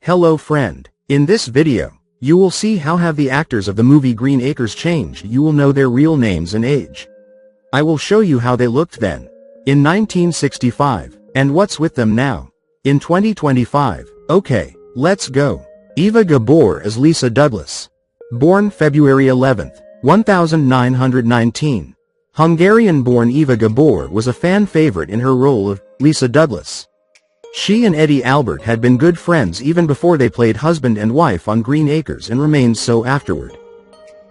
Hello friend. In this video, you will see how have the actors of the movie Green Acres changed. You will know their real names and age. I will show you how they looked then, in 1965, and what's with them now, in 2025. Okay, let's go. Eva Gabor as Lisa Douglas. Born February 11, 1919. Hungarian-born Eva Gabor was a fan favorite in her role of Lisa Douglas. She and Eddie Albert had been good friends even before they played husband and wife on Green Acres and remained so afterward.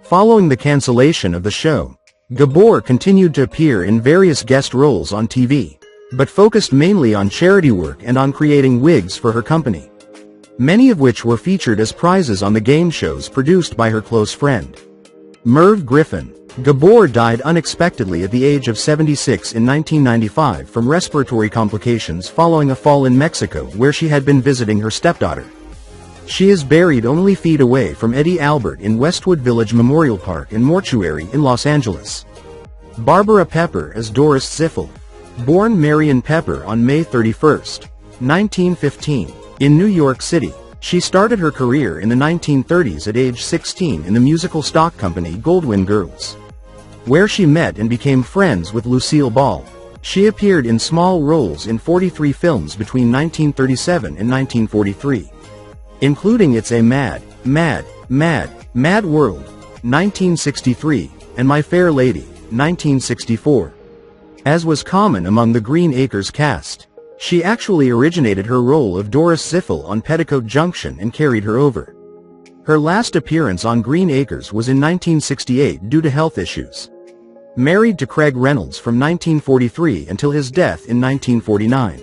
Following the cancellation of the show, Gabor continued to appear in various guest roles on TV, but focused mainly on charity work and on creating wigs for her company, many of which were featured as prizes on the game shows produced by her close friend, Merv Griffin. Gabor died unexpectedly at the age of 76 in 1995 from respiratory complications following a fall in Mexico where she had been visiting her stepdaughter. She is buried only feet away from Eddie Albert in Westwood Village Memorial Park and Mortuary in Los Angeles. Barbara Pepper as Doris Ziffel. Born Marion Pepper on May 31, 1915, in New York City. She started her career in the 1930s at age 16 in the musical stock company Goldwyn Girls, where she met and became friends with Lucille Ball. She appeared in small roles in 43 films between 1937 and 1943, including It's a Mad, Mad, Mad, Mad World, 1963, and My Fair Lady, 1964. As was common among the Green Acres cast, she actually originated her role of Doris Ziffel on Petticoat Junction and carried her over. Her last appearance on Green Acres was in 1968 due to health issues. Married to Craig Reynolds from 1943 until his death in 1949.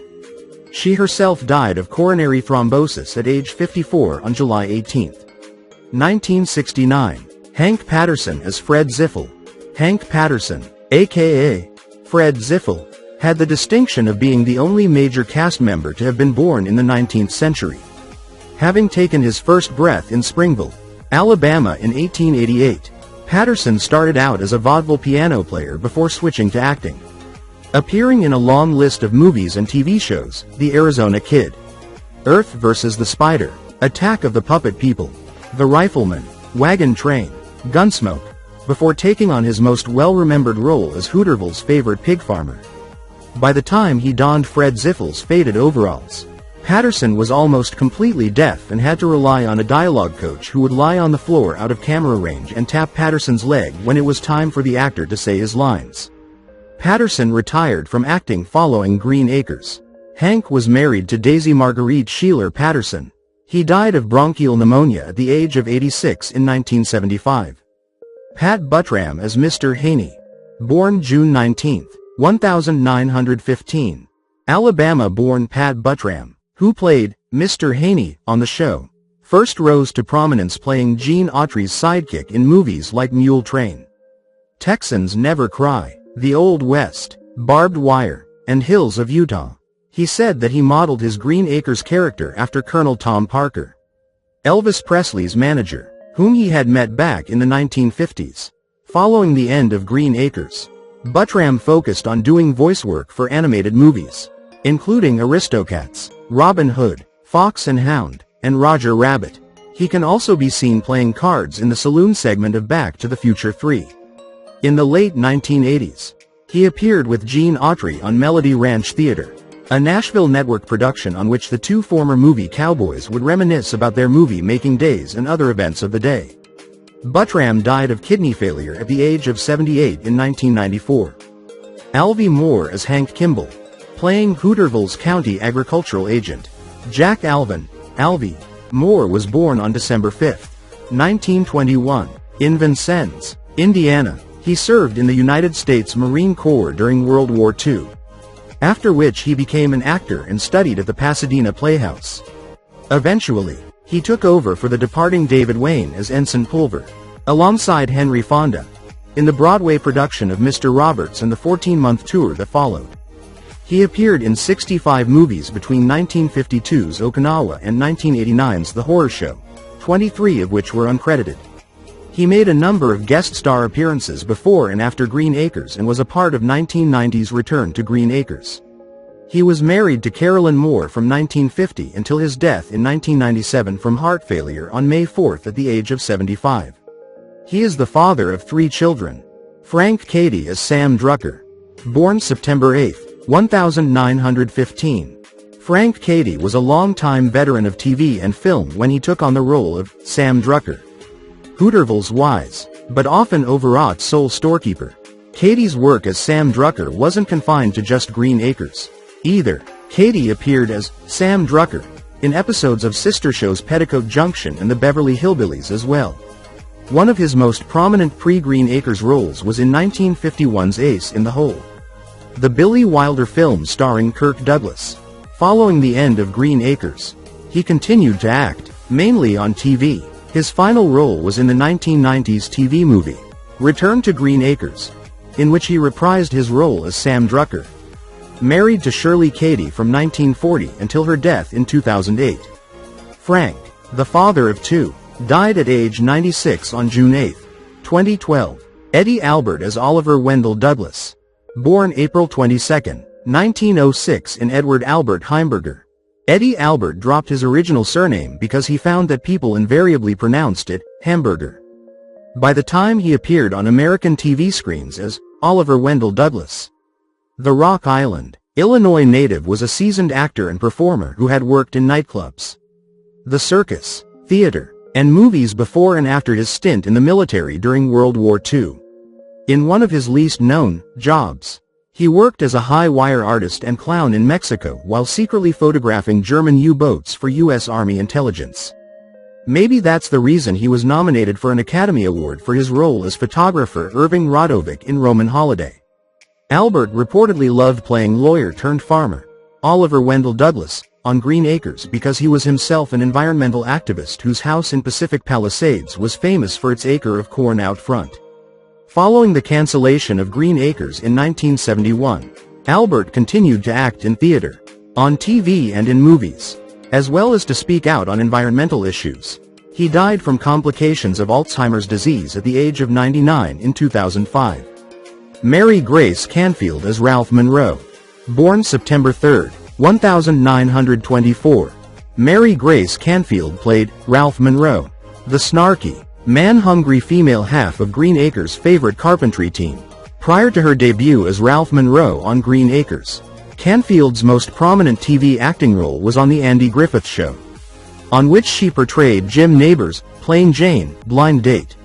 She herself died of coronary thrombosis at age 54 on July 18. 1969. Hank Patterson as Fred Ziffel. Hank Patterson, aka Fred Ziffel, had the distinction of being the only major cast member to have been born in the 19th century, having taken his first breath in Springville, Alabama in 1888. Patterson started out as a vaudeville piano player before switching to acting, appearing in a long list of movies and TV shows: The Arizona Kid, Earth vs. the Spider, Attack of the Puppet People, The Rifleman, Wagon Train, Gunsmoke, before taking on his most well-remembered role as Hooterville's favorite pig farmer. By the time he donned Fred Ziffel's faded overalls, Patterson was almost completely deaf and had to rely on a dialogue coach who would lie on the floor out of camera range and tap Patterson's leg when it was time for the actor to say his lines. Patterson retired from acting following Green Acres. Hank was married to Daisy Marguerite Sheeler Patterson. He died of bronchial pneumonia at the age of 86 in 1975. Pat Butram as Mr. Haney. Born June 19, 1915. Alabama-born Pat Butram, who played Mr. Haney on the show, first rose to prominence playing Gene Autry's sidekick in movies like Mule Train, Texans Never Cry, The Old West, Barbed Wire, and Hills of Utah. He said that he modeled his Green Acres character after Colonel Tom Parker, Elvis Presley's manager, whom he had met back in the 1950s. Following the end of Green Acres, Butram focused on doing voice work for animated movies, including Aristocats, Robin Hood, Fox and Hound, and Roger Rabbit. He can also be seen playing cards in the saloon segment of Back to the Future 3. In the late 1980s, he appeared with Gene Autry on Melody Ranch Theater, a Nashville network production on which the two former movie cowboys would reminisce about their movie-making days and other events of the day. Butram died of kidney failure at the age of 78 in 1994. Alvy Moore as Hank Kimball, playing Hooterville's county agricultural agent, Jack Alvin. Alvy Moore was born on December 5, 1921, in Vincennes, Indiana. He served in the United States Marine Corps during World War II, after which he became an actor and studied at the Pasadena Playhouse. Eventually, he took over for the departing David Wayne as Ensign Pulver, alongside Henry Fonda, in the Broadway production of Mr. Roberts and the 14-month tour that followed. He appeared in 65 movies between 1952's Okinawa and 1989's The Horror Show, 23 of which were uncredited. He made a number of guest star appearances before and after Green Acres and was a part of 1990's return to Green Acres. He was married to Carolyn Moore from 1950 until his death in 1997 from heart failure on May 4 at the age of 75. He is the father of 3 children. Frank Cady as Sam Drucker. Born September 8, 1915. Frank Cady was a longtime veteran of TV and film when he took on the role of Sam Drucker, Hooterville's wise, but often overwrought sole storekeeper. Cady's work as Sam Drucker wasn't confined to just Green Acres either. Cady appeared as Sam Drucker in episodes of sister shows Petticoat Junction and the Beverly Hillbillies as well. One of his most prominent pre-Green Acres roles was in 1951's Ace in the Hole, the Billy Wilder film starring Kirk Douglas. Following the end of Green Acres, he continued to act, mainly on TV. His final role was in the 1990s TV movie, Return to Green Acres, in which he reprised his role as Sam Drucker. Married to Shirley Cady from 1940 until her death in 2008. Frank, the father of 2, died at age 96 on June 8, 2012. Eddie Albert as Oliver Wendell Douglas. Born April 22, 1906 in Edward Albert Heimberger. Eddie Albert dropped his original surname because he found that people invariably pronounced it Hamburger. By the time he appeared on American TV screens as Oliver Wendell Douglas, the Rock Island, Illinois native was a seasoned actor and performer who had worked in nightclubs, the circus, theater, and movies before and after his stint in the military during World War II. In one of his least known jobs, he worked as a high-wire artist and clown in Mexico while secretly photographing German U-boats for U.S. Army intelligence. Maybe that's the reason he was nominated for an Academy Award for his role as photographer Irving Radovic in Roman Holiday. Albert reportedly loved playing lawyer-turned-farmer, Oliver Wendell Douglas, on Green Acres because he was himself an environmental activist whose house in Pacific Palisades was famous for its acre of corn out front. Following the cancellation of Green Acres in 1971, Albert continued to act in theater, on TV and in movies, as well as to speak out on environmental issues. He died from complications of Alzheimer's disease at the age of 99 in 2005. Mary Grace Canfield as Ralph Monroe. Born September 3, 1924. Mary Grace Canfield played Ralph Monroe, the snarky, man-hungry female half of Green Acres' favorite carpentry team. Prior to her debut as Ralph Monroe on Green Acres, Canfield's most prominent TV acting role was on The Andy Griffith Show, on which she portrayed Jim Neighbors, Plain Jane, Blind Date.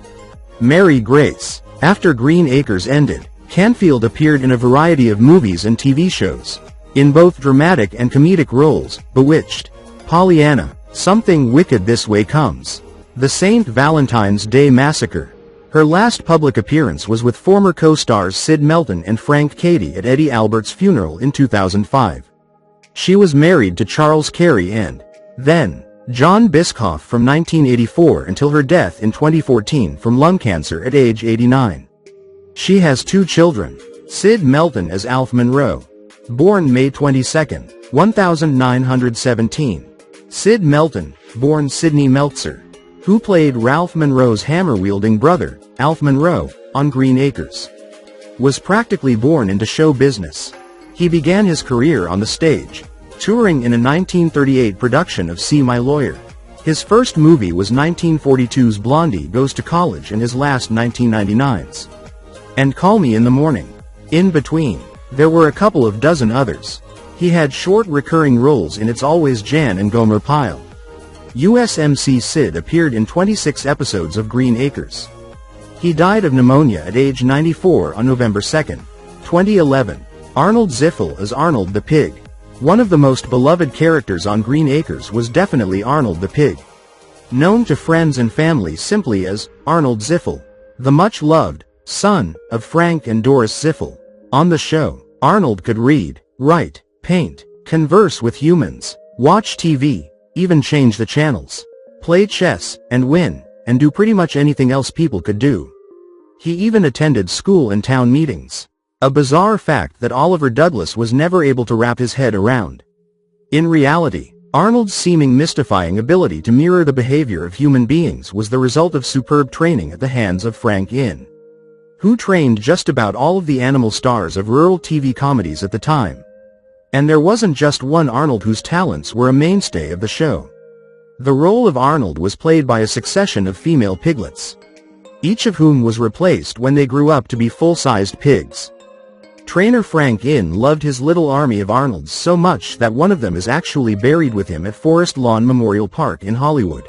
Mary Grace. After Green Acres ended, Canfield appeared in a variety of movies and TV shows, in both dramatic and comedic roles: Bewitched, Pollyanna, Something Wicked This Way Comes, The St. Valentine's Day Massacre. Her last public appearance was with former co-stars Sid Melton and Frank Cady at Eddie Albert's funeral in 2005. She was married to Charles Carey and, then, John Biscoff from 1984 until her death in 2014 from lung cancer at age 89. She has 2 children, Sid Melton as Alf Monroe. Born May 22, 1917. Sid Melton, born Sidney Meltzer, who played Ralph Monroe's hammer-wielding brother, Alf Monroe, on Green Acres, was practically born into show business. He began his career on the stage, touring in a 1938 production of See My Lawyer. His first movie was 1942's Blondie Goes to College and his last 1999's And Call Me in the Morning. In between, there were a couple of dozen others. He had short recurring roles in It's Always Jan and Gomer Pyle. USMC Sid appeared in 26 episodes of Green Acres. He died of pneumonia at age 94 on November 2, 2011. Arnold Ziffel as Arnold the Pig. One of the most beloved characters on Green Acres was definitely Arnold the Pig, known to friends and family simply as Arnold Ziffel, the much-loved son of Frank and Doris Ziffel. On the show, Arnold could read, write, paint, converse with humans, watch TV, even change the channels, play chess, and win, and do pretty much anything else people could do. He even attended school and town meetings. A bizarre fact that Oliver Douglas was never able to wrap his head around. In reality, Arnold's seeming mystifying ability to mirror the behavior of human beings was the result of superb training at the hands of Frank Inn, who trained just about all of the animal stars of rural TV comedies at the time. And there wasn't just one Arnold whose talents were a mainstay of the show. The role of Arnold was played by a succession of female piglets, each of whom was replaced when they grew up to be full-sized pigs. Trainer Frank Inn loved his little army of Arnolds so much that one of them is actually buried with him at Forest Lawn Memorial Park in Hollywood.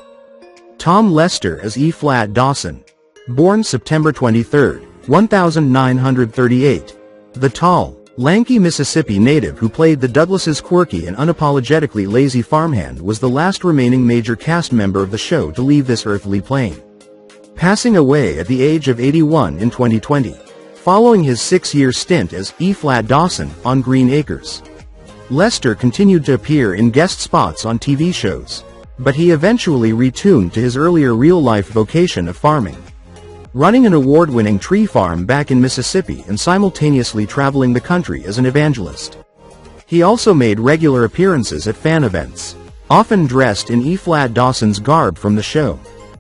Tom Lester as E. Flat Dawson. Born September 23, 1938. The tall, lanky Mississippi native who played the Douglases' quirky and unapologetically lazy farmhand was the last remaining major cast member of the show to leave this earthly plane, passing away at the age of 81 in 2020, following his 6-year stint as E. Flat Dawson on Green Acres. Lester continued to appear in guest spots on TV shows, but he eventually retuned to his earlier real-life vocation of farming, running an award-winning tree farm back in Mississippi and simultaneously traveling the country as an evangelist. He also made regular appearances at fan events, often dressed in E. Flat Dawson's garb from the show.